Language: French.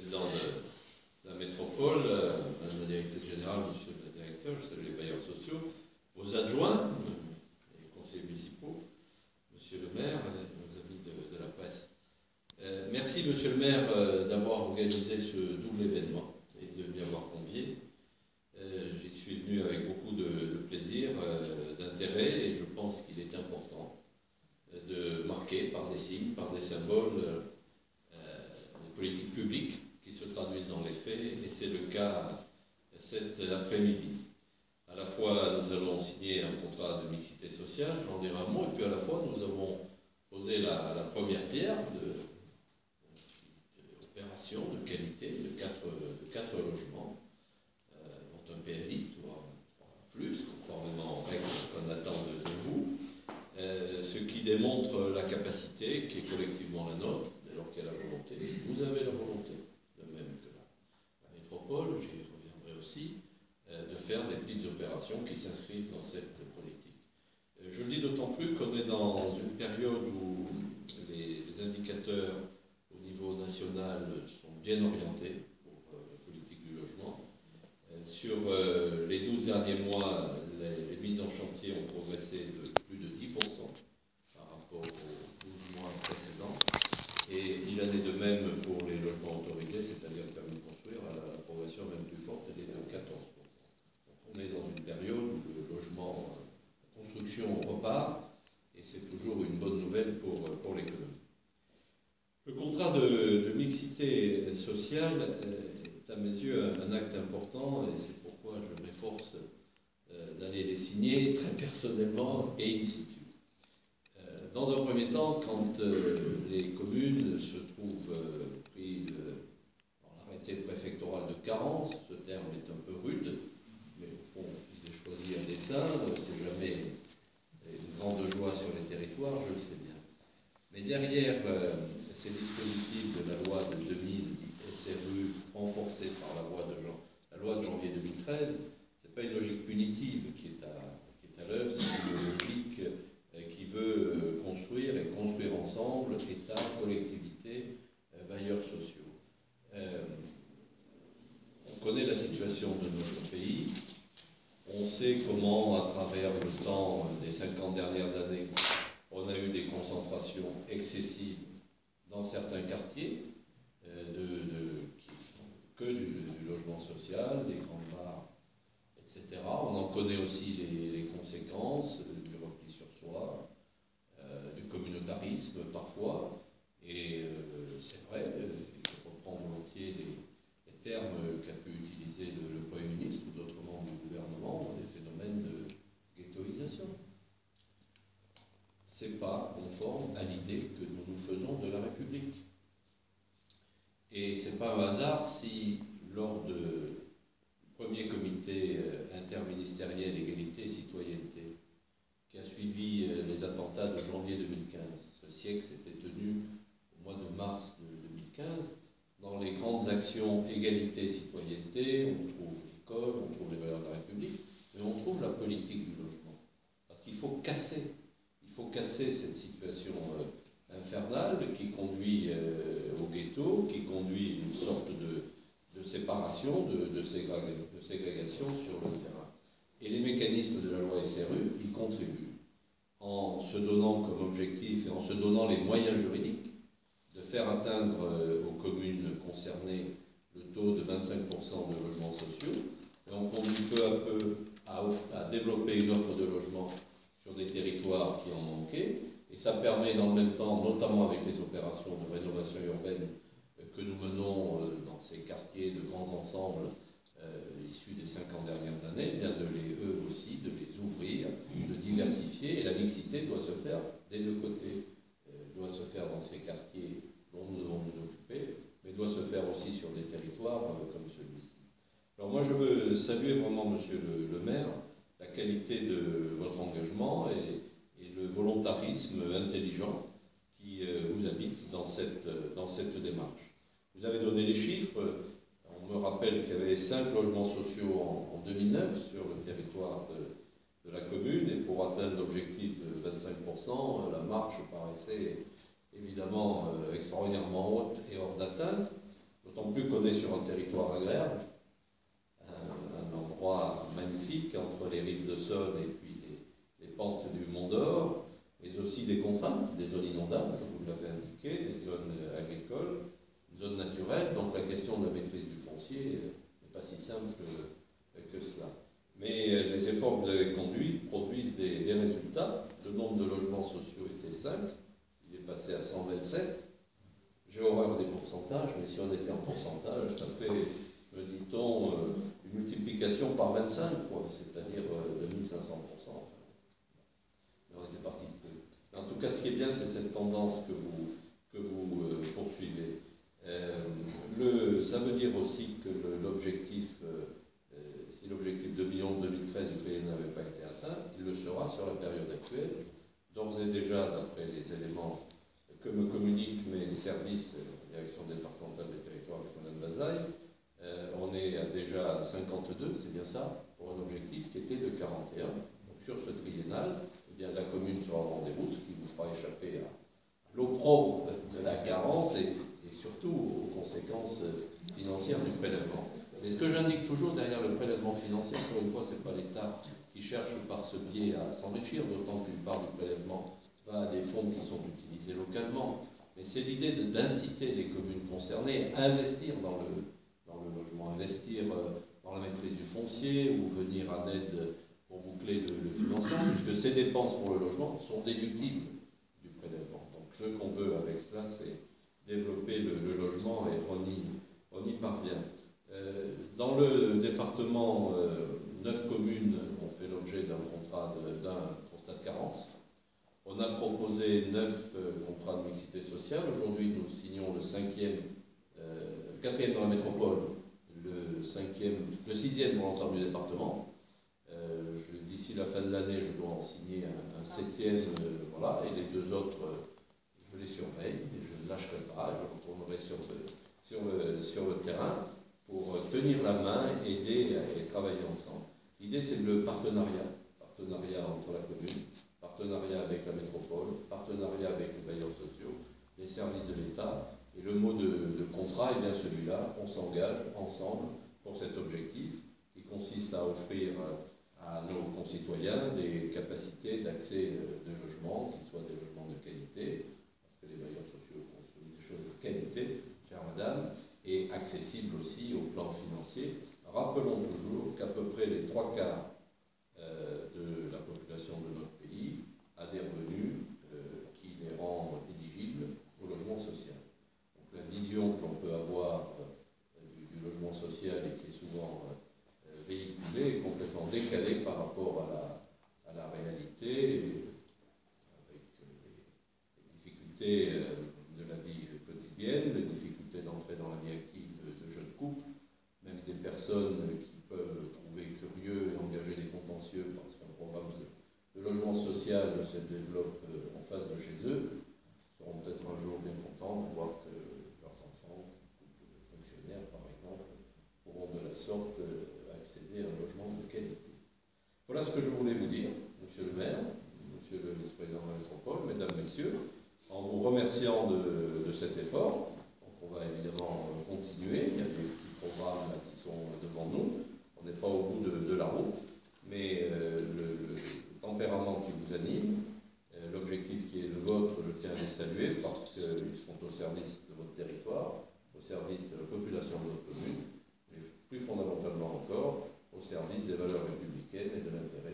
président de la métropole, Madame la directrice générale, Monsieur le directeur, je salue les bailleurs sociaux, aux adjoints, les conseillers municipaux, Monsieur le maire, nos amis de la presse. Merci Monsieur le maire d'avoir organisé ce double événement et de m'y avoir convié. J'y suis venu avec beaucoup de plaisir, d'intérêt, et je pense qu'il est important de marquer par des signes, par des symboles, des politiques publiques qui se traduisent dans les faits, et c'est le cas cet après-midi. À la fois, nous allons signer un contrat de mixité sociale, j'en dirai un mot, et puis à la fois, nous avons posé la première pierre d'une opération de qualité de quatre logements, dont un PLI, voire plus, conformément aux règles qu'on attend de vous, ce qui démontre la capacité qui est collectivement la nôtre, dès lors qu'il y a la volonté. Vous avez la volonté, de même que la métropole, j'y reviendrai aussi, de faire des petites opérations qui s'inscrivent dans cette politique. Je le dis d'autant plus qu'on est dans une période où les indicateurs au niveau national sont bien orientés pour la politique du logement. Sur les 12 derniers mois, les mises en chantier ont progressé de plus de 10% par rapport aux 12 mois précédents. Et il en est de même pour les logements autorisés, c'est-à-dire le permis de construire, la progression même plus forte, elle est de 14%. Donc on est dans une période où le logement, la construction repart, et c'est toujours une bonne nouvelle pour l'économie. Le contrat de mixité sociale est à mes yeux un acte important, et c'est pourquoi je m'efforce d'aller les signer très personnellement et in situ. Dans un premier temps, quand les communes se trouvent prises dans l'arrêté préfectoral de carence, ce terme est un peu rude, mais au fond, il est choisi à dessein, c'est jamais une grande joie sur les territoires, je le sais bien. Mais derrière ces dispositifs de la loi de 2000, dite SRU, renforcée par la loi de janvier 2013, ce n'est pas une logique punitive qui est à l'œuvre, c'est une logique qui veut construire et construire ensemble, État, collectivités, bailleurs sociaux. On connaît la situation de notre pays, on sait comment, à travers le temps des 50 dernières années, on a eu des concentrations excessives dans certains quartiers, qui sont que du logement social, des grandes barres, etc. On en connaît aussi les conséquences du repli sur soi, du communautarisme parfois, et c'est vrai, je reprends volontiers les termes qu'a pu utiliser le Premier ministre ou d'autres membres du gouvernement, des phénomènes de ghettoisation. Ce n'est pas conforme à l'idée que nous nous faisons de la République. Et ce n'est pas un hasard si, lors du premier comité interministériel égalité et citoyenneté, qui a suivi les attentats de janvier 2015, ce siècle s'était tenu au mois de mars de 2015, dans les grandes actions égalité et citoyenneté, on trouve l'école, on trouve les valeurs de la République, mais on trouve la politique du logement. Parce qu'il faut casser cette situation infernale qui conduit au ghetto, qui conduit à une sorte de séparation, de ségrégation sur le terrain. Et les mécanismes de la loi SRU y contribuent, en se donnant comme objectif et en se donnant les moyens juridiques de faire atteindre aux communes concernées le taux de 25% de logements sociaux. Et on conduit peu à peu à développer une offre de logement sur des territoires qui en manquaient, et ça permet dans le même temps, notamment avec les opérations de rénovation urbaine que nous menons dans ces quartiers de grands ensembles issus des 50 dernières années, bien eux aussi, de les ouvrir, de diversifier, et la mixité doit se faire des deux côtés, doit se faire dans ces quartiers dont nous devons nous occuper, mais doit se faire aussi sur des territoires comme celui-ci. Alors moi je veux saluer vraiment, monsieur le maire, la qualité de votre engagement et le volontarisme intelligent qui vous habite dans cette démarche. Vous avez donné les chiffres. On me rappelle qu'il y avait 5 logements sociaux en 2009 sur le territoire de la commune, et pour atteindre l'objectif de 25%, la marche paraissait évidemment extraordinairement haute et hors d'atteinte. d'autant plus qu'on est sur un territoire agréable, un endroit magnifique entre les rives de Saône et puis les pentes du Mont d'Or, mais aussi des contraintes, des zones inondables, comme vous l'avez indiqué, des zones agricoles, une zone naturelle, donc la question de la maîtrise du foncier n'est pas si simple que cela. Mais les efforts que vous avez conduits produisent des résultats. Le nombre de logements sociaux était 5, il est passé à 127. J'ai horreur des pourcentages, mais si on était en pourcentage, ça fait, me dit-on, une multiplication par 25, c'est-à-dire 2500%. Mais on était parti de peu. En tout cas, ce qui est bien, c'est cette tendance que vous poursuivez. Ça veut dire aussi que l'objectif, si l'objectif de 2 millions en 2013 du triennale n'avait pas été atteint, il le sera sur la période actuelle. D'ores et déjà, d'après les éléments que me communiquent mes services, la direction départementale des territoires avec Mme Bazaille, on est déjà à 52, c'est bien ça, pour un objectif qui était de 41. Donc sur ce triennal, eh bien, la commune sera au rendez-vous, ce qui vous fera échapper à l'opprobre de la carence et surtout aux conséquences financières du prélèvement. Mais ce que j'indique toujours derrière le prélèvement financier, encore une fois, ce n'est pas l'État qui cherche par ce biais à s'enrichir, d'autant qu'une part du prélèvement va à des fonds qui sont utilisés localement. Mais c'est l'idée d'inciter les communes concernées à investir dans le logement, investir dans la maîtrise du foncier ou venir en aide pour boucler le financement, puisque ces dépenses pour le logement sont déductibles du prélèvement. Donc ce qu'on veut avec cela, c'est développer le logement et on y parvient. Dans le département, 9 communes ont fait l'objet d'un constat de carence. On a proposé 9 contrats de mixité sociale. Aujourd'hui, nous signons le 4e dans la métropole, le 6e pour l'ensemble du département. D'ici la fin de l'année, je dois en signer un 7e, voilà, et les 2 autres, je les surveille, et je ne lâcherai pas, je retournerai sur le terrain pour tenir la main, aider et travailler ensemble. L'idée, c'est le partenariat entre la commune, partenariat avec la métropole, partenariat avec les bailleurs sociaux, les services de l'État. Et le mot de contrat est bien celui-là, on s'engage ensemble pour cet objectif qui consiste à offrir à nos concitoyens des capacités d'accès de logement, qui soient des logements de qualité, parce que les bailleurs sociaux construisent des choses de qualité, chère madame, et accessibles aussi au plan financier. Rappelons toujours qu'à peu près les 3/4 de la population de notre pays a des revenus qui les rend éligibles au logement social. Donc la vision que l'on peut avoir du logement social et qui est souvent véhiculée est complètement décalée par rapport à la réalité, avec les difficultés de la vie quotidienne, les difficultés d'entrer dans la vie active de jeunes couples, même des personnes qui peuvent trouver curieux et engager des contentieux parce qu'un programme de logement social se développe en face de chez eux, seront peut-être un jour bien contents de voir que leurs enfants, couples de fonctionnaires par exemple, pourront de la sorte accéder à un logement de qualité. Voilà ce que je voulais vous dire, monsieur le maire, monsieur le vice-président de la métropole, mesdames, messieurs, en vous remerciant de cet effort. Donc on va évidemment continuer, il y a des petits programmes là, qui sont devant nous, on n'est pas au bout de la route, mais le tempérament qui vous anime, l'objectif qui est le vôtre, je tiens à les saluer parce qu'ils sont au service de votre territoire, au service de la population de votre commune, mais plus fondamentalement encore, au service des valeurs républicaines et de l'intérêt